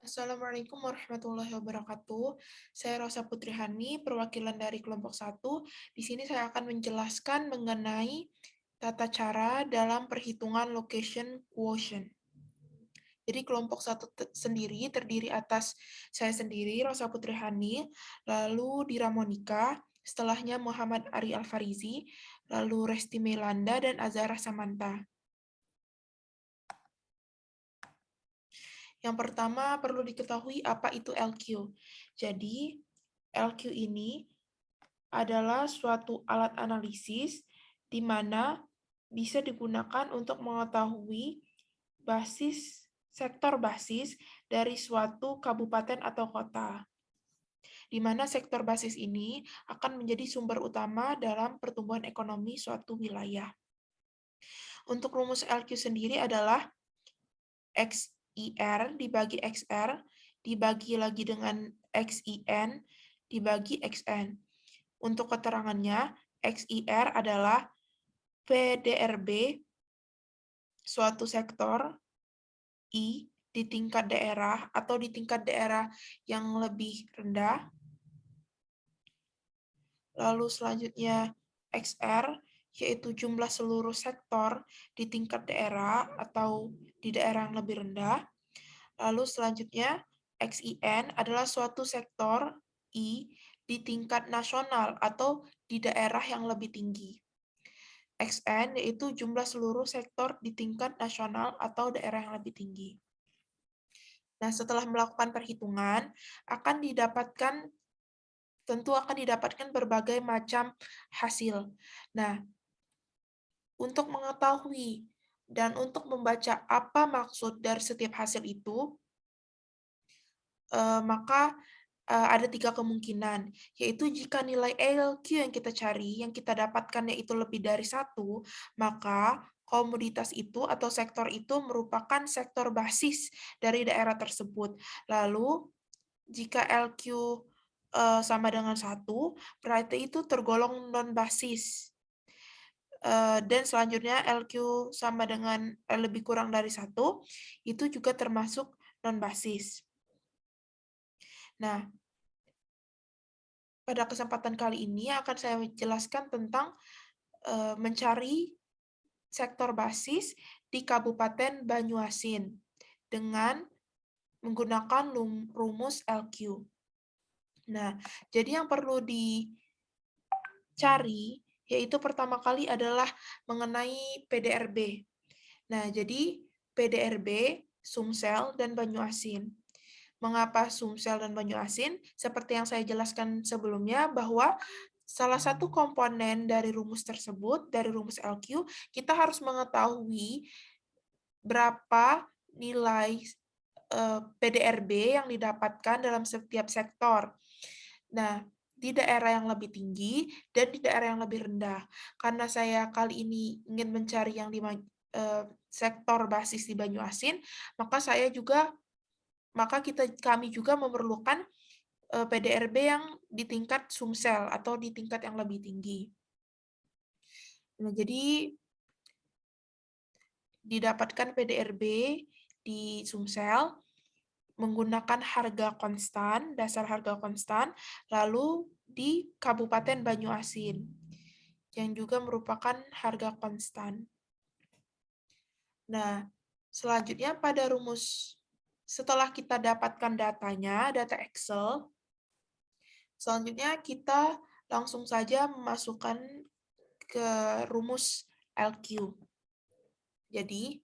Assalamualaikum warahmatullahi wabarakatuh. Saya Rosa Putrihani, perwakilan dari kelompok 1. Di sini saya akan menjelaskan mengenai tata cara dalam perhitungan location quotient. Jadi kelompok 1 sendiri terdiri atas saya sendiri, Rosa Putrihani, lalu Dira Monika, setelahnya Muhammad Ari Alfarizi, lalu Resti Melanda, dan Azara Samanta. Yang pertama perlu diketahui apa itu LQ. Jadi, LQ ini adalah suatu alat analisis di mana bisa digunakan untuk mengetahui sektor basis dari suatu kabupaten atau kota, di mana sektor basis ini akan menjadi sumber utama dalam pertumbuhan ekonomi suatu wilayah. Untuk rumus LQ sendiri adalah XIR dibagi XR, dibagi lagi dengan XIN, dibagi XN. Untuk keterangannya, XIR adalah PDRB suatu sektor, I di tingkat daerah atau di tingkat daerah yang lebih rendah. Lalu selanjutnya XR, yaitu jumlah seluruh sektor di tingkat daerah atau di daerah yang lebih rendah. Lalu selanjutnya, XIN adalah suatu sektor I di tingkat nasional atau di daerah yang lebih tinggi. XN yaitu jumlah seluruh sektor di tingkat nasional atau daerah yang lebih tinggi. Nah, setelah melakukan perhitungan, tentu akan didapatkan berbagai macam hasil. Nah, untuk mengetahui dan untuk membaca apa maksud dari setiap hasil itu, maka ada 3 kemungkinan, yaitu jika nilai LQ yang kita cari, yang kita dapatkan yaitu lebih dari 1, maka komoditas itu atau sektor itu merupakan sektor basis dari daerah tersebut. Lalu, jika LQ sama dengan 1, berarti itu tergolong non-basis. Dan selanjutnya LQ sama dengan lebih kurang dari 1, itu juga termasuk non-basis. Nah, pada kesempatan kali ini akan saya jelaskan tentang mencari sektor basis di Kabupaten Banyuasin dengan menggunakan rumus LQ. Nah, jadi yang perlu dicari yaitu pertama kali adalah mengenai PDRB. Nah, jadi PDRB, Sumsel, dan Banyuasin. Mengapa Sumsel dan Banyuasin? Seperti yang saya jelaskan sebelumnya, bahwa salah satu komponen dari rumus tersebut, dari rumus LQ, kita harus mengetahui berapa nilai PDRB yang didapatkan dalam setiap sektor. Nah, di daerah yang lebih tinggi dan di daerah yang lebih rendah. Karena saya kali ini ingin mencari yang di sektor basis di Banyuasin, maka kami juga memerlukan PDRB yang di tingkat Sumsel atau di tingkat yang lebih tinggi. Nah, jadi didapatkan PDRB di Sumsel menggunakan harga konstan, dasar harga konstan, lalu di Kabupaten Banyuasin, yang juga merupakan harga konstan. Nah, selanjutnya pada rumus, setelah kita dapatkan datanya, data Excel, selanjutnya kita langsung saja memasukkan ke rumus LQ. Jadi,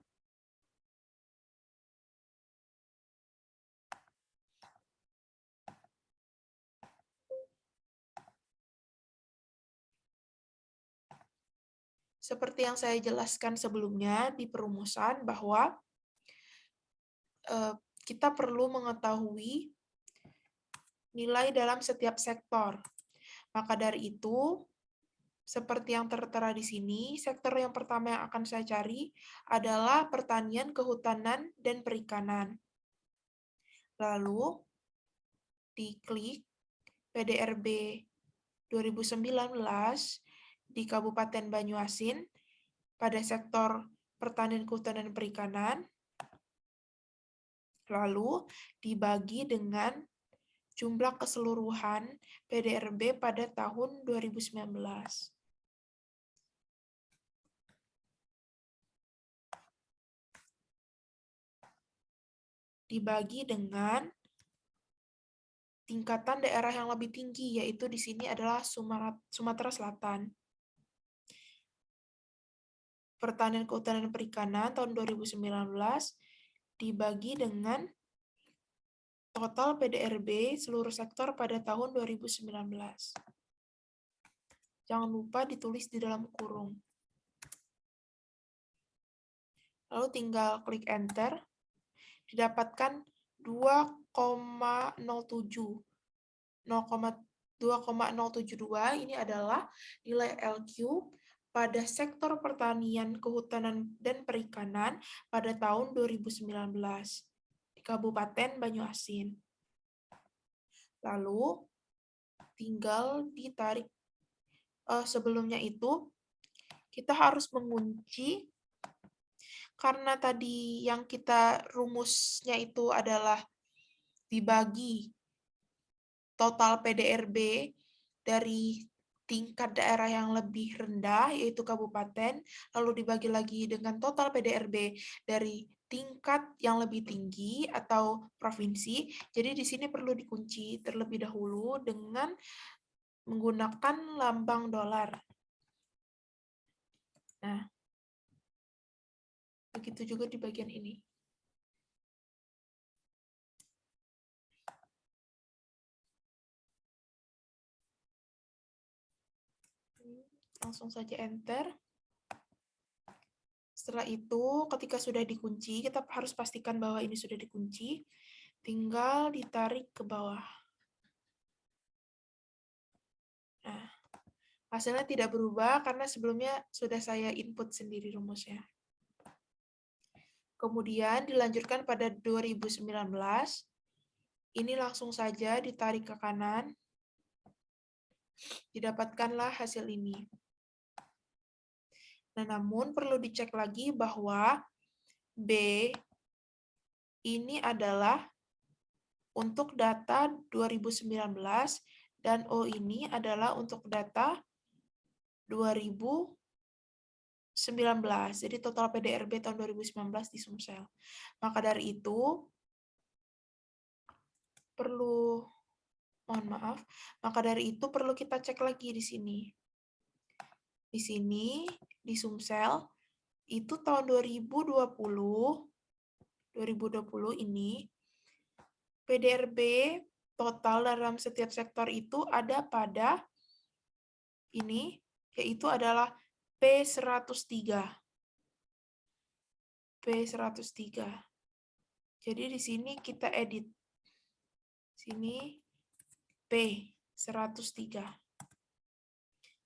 seperti yang saya jelaskan sebelumnya di perumusan bahwa kita perlu mengetahui nilai dalam setiap sektor. Maka dari itu, seperti yang tertera di sini, sektor yang pertama yang akan saya cari adalah pertanian, kehutanan, dan perikanan. Lalu, diklik PDRB 2019 di Kabupaten Banyuasin pada sektor pertanian, kehutanan, dan perikanan. Lalu dibagi dengan jumlah keseluruhan PDRB pada tahun 2019. Dibagi dengan tingkatan daerah yang lebih tinggi, yaitu di sini adalah Sumatera Selatan. Pertanian, Kehutanan, dan Perikanan tahun 2019 dibagi dengan total PDRB seluruh sektor pada tahun 2019. Jangan lupa ditulis di dalam kurung. Lalu tinggal klik enter. Didapatkan 2,07. 2,072 ini adalah nilai LQ pada sektor pertanian, kehutanan, dan perikanan pada tahun 2019 di Kabupaten Banyuasin. Lalu tinggal ditarik. Sebelumnya itu kita harus mengunci, karena tadi yang kita rumusnya itu adalah dibagi total PDRB dari tingkat daerah yang lebih rendah, yaitu kabupaten, lalu dibagi lagi dengan total PDRB dari tingkat yang lebih tinggi atau provinsi. Jadi di sini perlu dikunci terlebih dahulu dengan menggunakan lambang dolar. Nah, begitu juga di bagian ini. Langsung saja enter. Setelah itu, ketika sudah dikunci, kita harus pastikan bahwa ini sudah dikunci. Tinggal ditarik ke bawah. Nah, hasilnya tidak berubah karena sebelumnya sudah saya input sendiri rumusnya. Kemudian dilanjutkan pada 2019. Ini langsung saja ditarik ke kanan. Didapatkanlah hasil ini. Nah, namun perlu dicek lagi bahwa B ini adalah untuk data 2019 dan O ini adalah untuk data 2019. Jadi total PDRB tahun 2019 di Sumsel. Maka dari itu perlu kita cek lagi di sini. Di sini di Sumsel itu tahun 2020 ini PDRB total dalam setiap sektor itu ada pada ini, yaitu adalah P103. P103. Jadi di sini kita edit. Sini P103.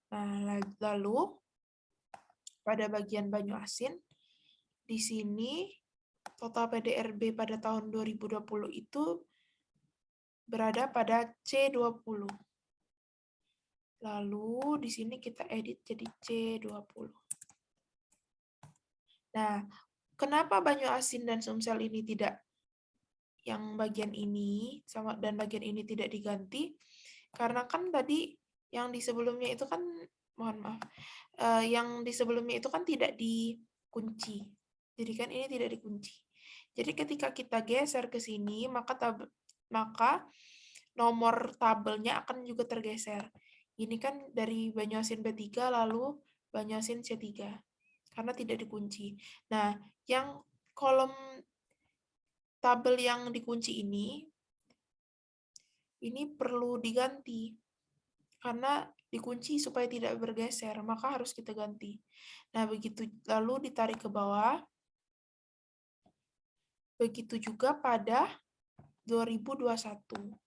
Nah, lalu pada bagian Banyuasin, di sini total PDRB pada tahun 2020 itu berada pada C20. Lalu di sini kita edit jadi C20. Nah, kenapa Banyuasin dan Sumsel ini tidak, yang bagian ini dan bagian ini tidak diganti? Karena kan tadi yang di sebelumnya itu kan, yang di sebelumnya itu kan tidak dikunci. Jadi kan ini tidak dikunci. Jadi ketika kita geser ke sini, maka nomor tabelnya akan juga tergeser. Ini kan dari Banyuasin B3 lalu Banyuasin C3. Karena tidak dikunci. Nah, yang kolom tabel yang dikunci ini perlu diganti. Karena dikunci supaya tidak bergeser, maka harus kita ganti. Nah, begitu lalu ditarik ke bawah. Begitu juga pada 2021.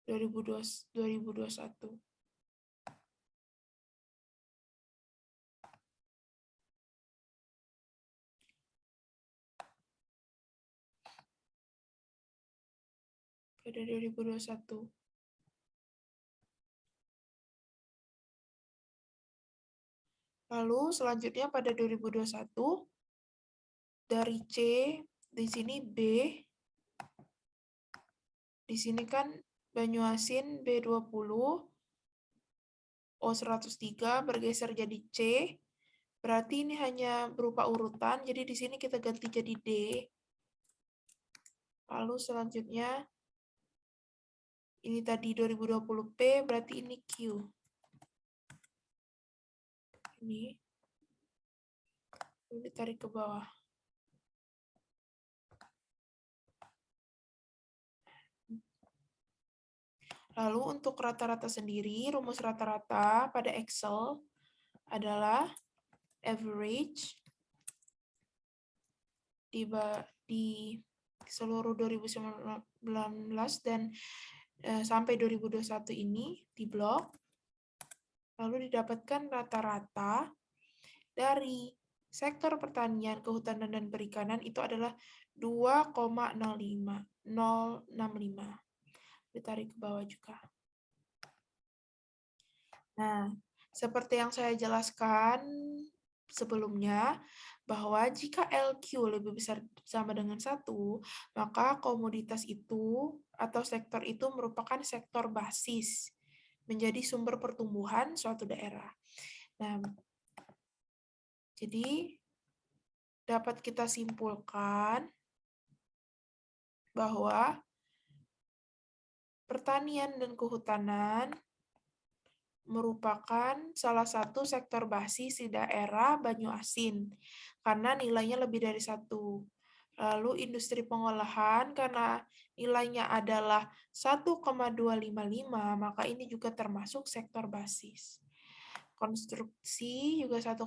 2021. Pada 2021. Lalu selanjutnya pada 2021 dari C di sini B, di sini kan Banyuasin B20, O103 bergeser jadi C, berarti ini hanya berupa urutan, jadi di sini kita ganti jadi D. Lalu selanjutnya, ini tadi 2020P, berarti ini Q. Ini ditarik ke bawah. Lalu untuk rata-rata sendiri, rumus rata-rata pada Excel adalah average di seluruh 2019 dan sampai 2021 ini di blok, lalu didapatkan rata-rata dari sektor pertanian, kehutanan, dan perikanan itu adalah 2,065. Ditarik ke bawah juga. Nah, seperti yang saya jelaskan sebelumnya, bahwa jika LQ lebih besar sama dengan 1, maka komoditas itu atau sektor itu merupakan sektor basis, menjadi sumber pertumbuhan suatu daerah. Nah, jadi dapat kita simpulkan bahwa pertanian dan kehutanan merupakan salah satu sektor basis di daerah Banyuasin karena nilainya lebih dari 1. Lalu industri pengolahan karena nilainya adalah 1,255, maka ini juga termasuk sektor basis. Konstruksi juga 1,213.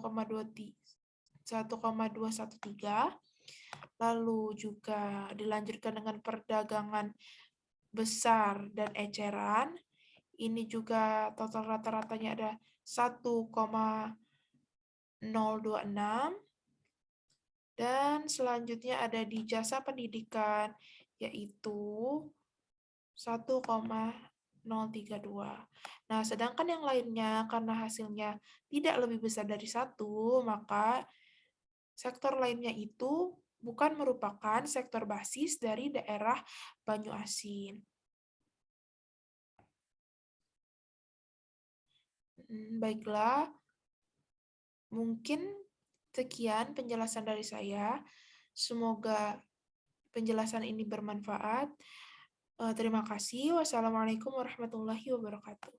Lalu juga dilanjutkan dengan perdagangan besar dan eceran. Ini juga total rata-ratanya ada 1,026. Dan selanjutnya ada di jasa pendidikan, yaitu 1,032. Nah, sedangkan yang lainnya karena hasilnya tidak lebih besar dari 1, maka sektor lainnya itu bukan merupakan sektor basis dari daerah Banyuasin. Baiklah, mungkin sekian penjelasan dari saya. Semoga penjelasan ini bermanfaat. Terima kasih. Wassalamualaikum warahmatullahi wabarakatuh.